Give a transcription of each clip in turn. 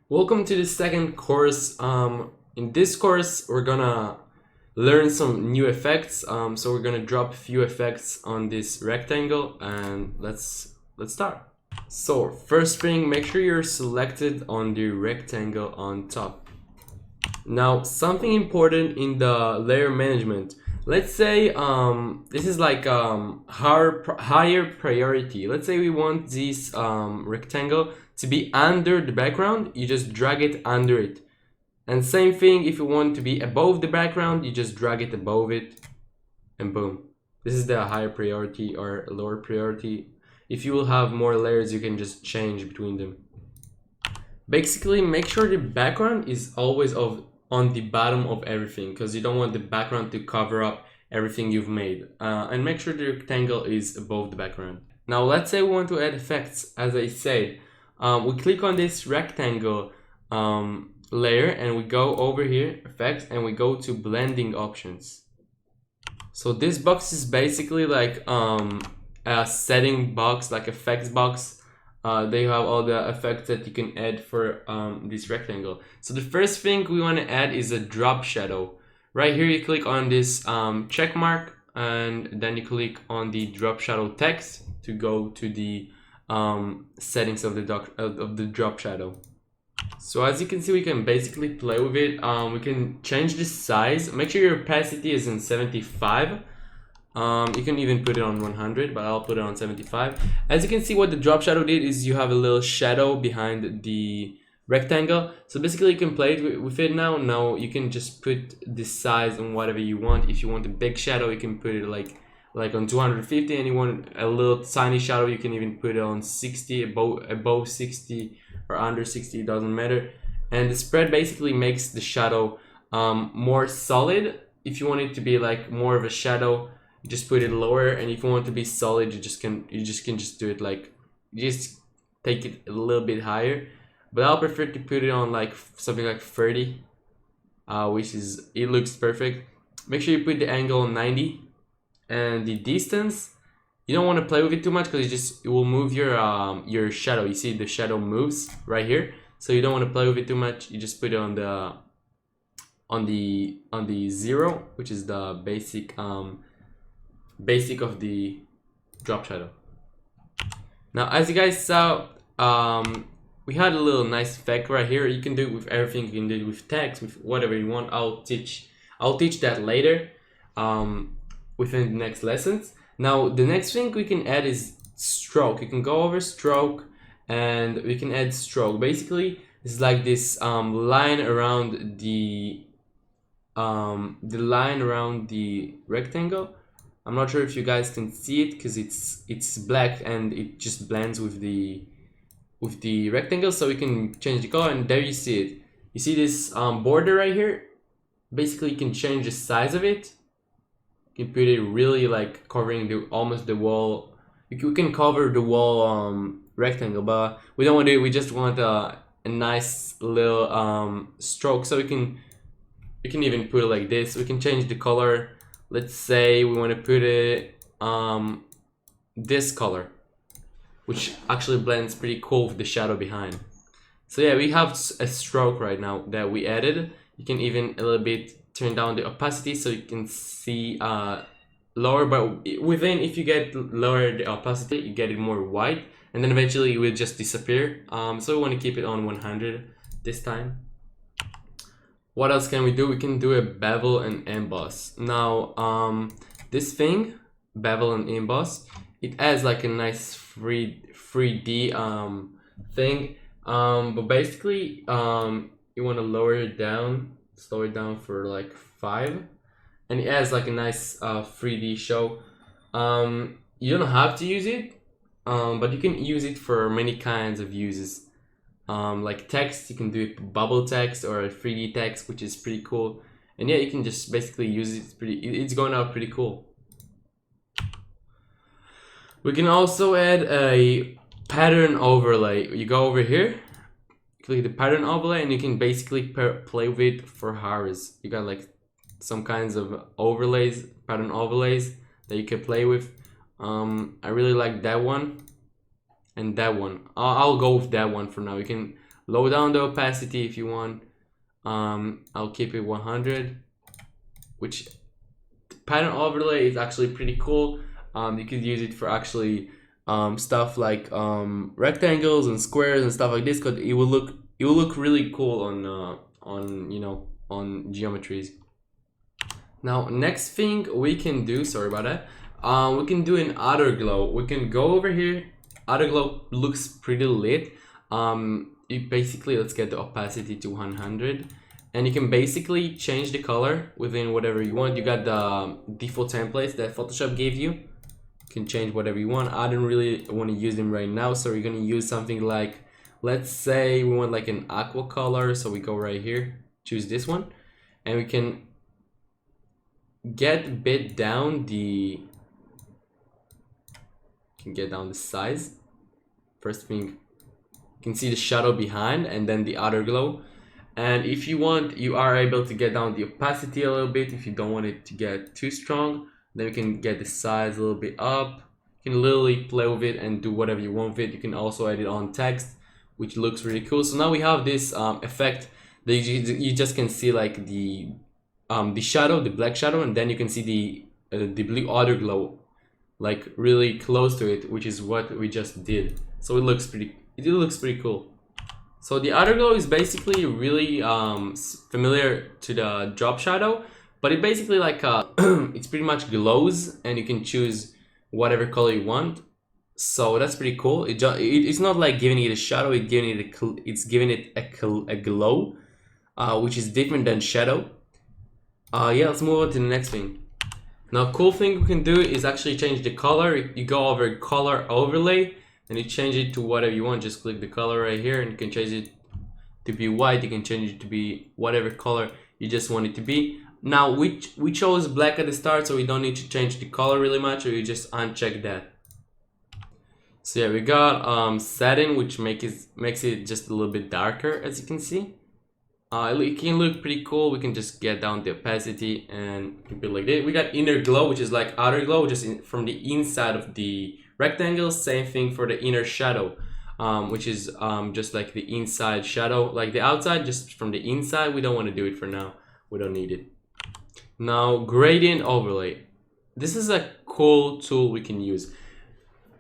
Welcome to the second course. In this course, we're gonna learn some new effects. So we're gonna drop a few effects on this rectangle, and let's start. So first thing, make sure you're selected on the rectangle on top. Now, something important in the layer management. Let's say this is like higher priority. Let's say we want this rectangle to be under the background. You just drag it under it. And same thing, if you want to be above the background, you just drag it above it, and boom. This is the higher priority or lower priority. If you will have more layers, you can just change between them. Basically, make sure the background is always on the bottom of everything, because you don't want the background to cover up everything you've made. And make sure the rectangle is above the background. Now let's say we want to add effects. As I said, we click on this rectangle layer and we go over here, effects, and we go to blending options. So this box is basically like a setting box, like effects box. They have all the effects that you can add for this rectangle. So the first thing we want to add is a drop shadow. Right here you click on this check mark, and then you click on the drop shadow text to go to the settings of the drop shadow. So as you can see, we can basically play with it. We can change the size. Make sure your opacity is in 75. You can even put it on 100, but I'll put it on 75. As you can see, what the drop shadow did is you have a little shadow behind the rectangle. So basically you can play with it now. Now you can just put the size on whatever you want. If you want a big shadow, you can put it like on 250, and you want a little tiny shadow, you can even put it on 60, above 60 or under 60, it doesn't matter. And the spread basically makes the shadow more solid. If you want it to be like more of a shadow, you just put it lower, and if you want it to be solid, you just can do it like, you just take it a little bit higher. But I'll prefer to put it on like something like 30, which is, it looks perfect. Make sure you put the angle on 90, and the distance, you don't want to play with it too much, because it will move your shadow. You see the shadow moves right here, so you don't want to play with it too much. You just put it on the 0, which is the basic of the drop shadow. Now as you guys saw, we had a little nice effect right here. You can do it with everything. You can do it with text, with whatever you want. I'll teach that later within the next lessons. Now the next thing we can add is stroke. You can go over stroke, and we can add stroke. Basically it's like this line around the line around the rectangle. I'm not sure if you guys can see it, because it's black and it just blends with the rectangle. So we can change the color, and there you see it. You see this border right here? Basically you can change the size of it. You can put it really like covering almost the wall. You can cover the wall rectangle, but we don't want to. We just want a nice little stroke. So you can even put it like this. We can change the color. Let's say we want to put it this color, which actually blends pretty cool with the shadow behind. So yeah, we have a stroke right now that we added. You can even a little bit turn down the opacity so you can see lower, but within, if you get lower the opacity, you get it more white, and then eventually it will just disappear. So we want to keep it on 100 this time. What else can we do? We can do a bevel and emboss. Now this thing, bevel and emboss, it adds like a nice 3D thing, but basically you want to lower it down, slow it down for like 5, and it adds like a nice 3D show. You don't have to use it, but you can use it for many kinds of uses. Like text, you can do it bubble text or a 3D text, which is pretty cool. And yeah, you can just basically use it. It's going out pretty cool. We can also add a pattern overlay. You go over here, click the pattern overlay, and you can basically play with it for hours. You got like some kinds of overlays, pattern overlays that you can play with. I really like that one and that one. I'll go with that one for now. You can lower down the opacity if you want. I'll keep it 100, which pattern overlay is actually pretty cool. You could use it for actually stuff like rectangles and squares and stuff like this, because it will look really cool on you know, on geometries. Now next thing we can do, sorry about that, we can do an outer glow. We can go over here. Outer glow looks pretty lit. You basically, let's get the opacity to 100, and you can basically change the color within whatever you want. You got the default templates that Photoshop gave you. You can change whatever you want. I don't really want to use them right now, so we're gonna use something like, let's say we want like an aqua color, so we go right here, choose this one, and we can get a bit down the size. First thing, you can see the shadow behind and then the outer glow. And if you want, you are able to get down the opacity a little bit if you don't want it to get too strong. Then you can get the size a little bit up. You can literally play with it and do whatever you want with it. You can also edit on text, which looks really cool. So now we have this effect that you just can see like the shadow, the black shadow, and then you can see the blue outer glow, like really close to it, which is what we just did. So it looks pretty cool. So the outer glow is basically really familiar to the drop shadow, but it basically like it's pretty much glows, and you can choose whatever color you want. So that's pretty cool. It's not like giving it a shadow; it's giving it a glow, which is different than shadow. Yeah, let's move on to the next thing. Now, cool thing we can do is actually change the color. You go over color overlay and you change it to whatever you want. Just click the color right here, and you can change it to be white. You can change it to be whatever color you just want it to be. Now, we chose black at the start, so we don't need to change the color really much, or you just uncheck that. So yeah, we got satin, which makes it just a little bit darker, as you can see. It can look pretty cool. We can just get down the opacity and keep it like this. We got inner glow, which is like outer glow, just from the inside of the rectangle. Same thing for the inner shadow, which is just like the inside shadow, like the outside, just from the inside. We don't want to do it for now. We don't need it. Now, gradient overlay. This is a cool tool we can use.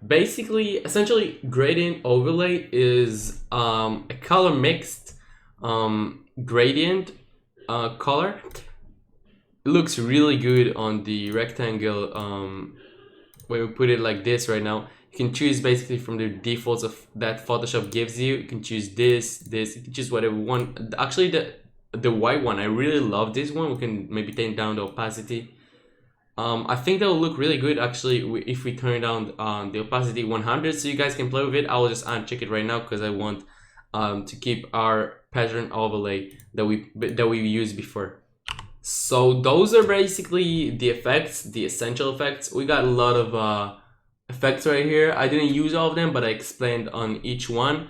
Basically, essentially, gradient overlay is a color mixed gradient color. It looks really good on the rectangle when we put it like this right now. You can choose basically from the defaults of that Photoshop gives you. You can choose this, you can choose whatever you want. Actually, the white one, I really love this one. We can maybe take down the opacity. I think that will look really good actually if we turn down the opacity 100, so you guys can play with it. I will just uncheck it right now because I want to keep our pattern overlay that we used before. So those are basically the effects, the essential effects. We got a lot of effects right here. I didn't use all of them, but I explained on each one.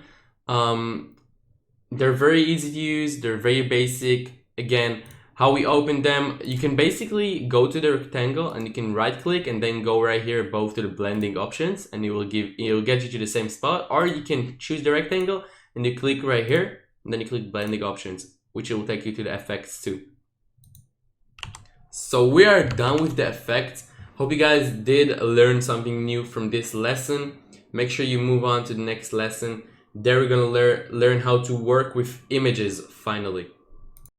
They're very easy to use. They're very basic. Again, how we open them, you can basically go to the rectangle and you can right click and then go right here above to the blending options, and it will get you to the same spot. Or you can choose the rectangle and you click right here and then you click blending options, which will take you to the effects too. So we are done with the effects. Hope you guys did learn something new from this lesson. Make sure you move on to the next lesson. There we're gonna learn how to work with images finally.